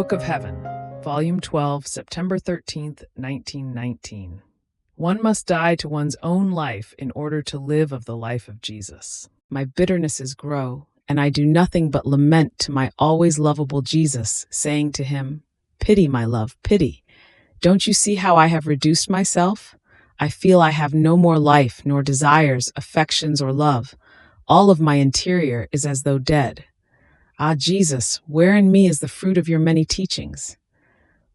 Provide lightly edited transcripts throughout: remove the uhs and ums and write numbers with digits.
Book of Heaven, Volume 12, September 13th, 1919. One must die to one's own life in order to live of the life of Jesus. My bitternesses grow, and I do nothing but lament to my always lovable Jesus, saying to him, "Pity, my love, pity. Don't you see how I have reduced myself? I feel I have no more life, nor desires, affections, or love. All of my interior is as though dead. Ah, Jesus, where in me is the fruit of your many teachings?"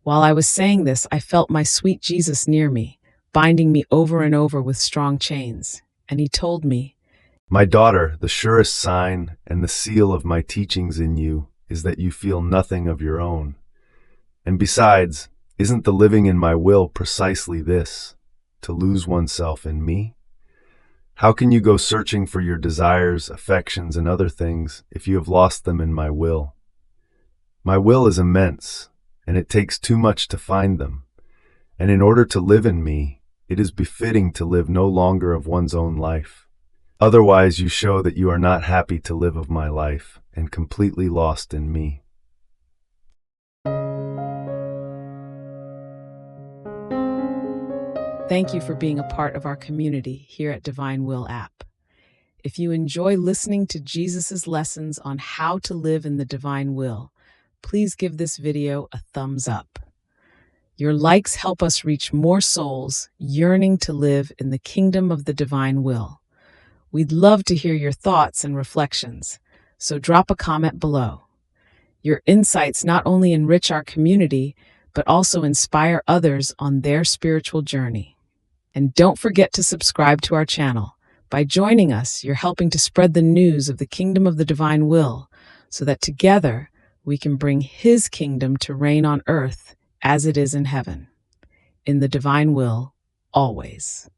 While I was saying this, I felt my sweet Jesus near me, binding me over and over with strong chains. And he told me, "My daughter, the surest sign and the seal of my teachings in you is that you feel nothing of your own. And besides, isn't the living in my will precisely this, to lose oneself in me? How can you go searching for your desires, affections, and other things if you have lost them in my will? My will is immense, and it takes too much to find them. And in order to live in me, it is befitting to live no longer of one's own life. Otherwise, you show that you are not happy to live of my life and completely lost in me." Thank you for being a part of our community here at Divine Will app. If you enjoy listening to Jesus's lessons on how to live in the divine will, please give this video a thumbs up. Your likes help us reach more souls yearning to live in the kingdom of the divine will. We'd love to hear your thoughts and reflections, so drop a comment below. Your insights not only enrich our community, but also inspire others on their spiritual journey. And don't forget to subscribe to our channel. By joining us, you're helping to spread the news of the kingdom of the divine will, so that together we can bring his kingdom to reign on earth as it is in heaven. In the divine will, always.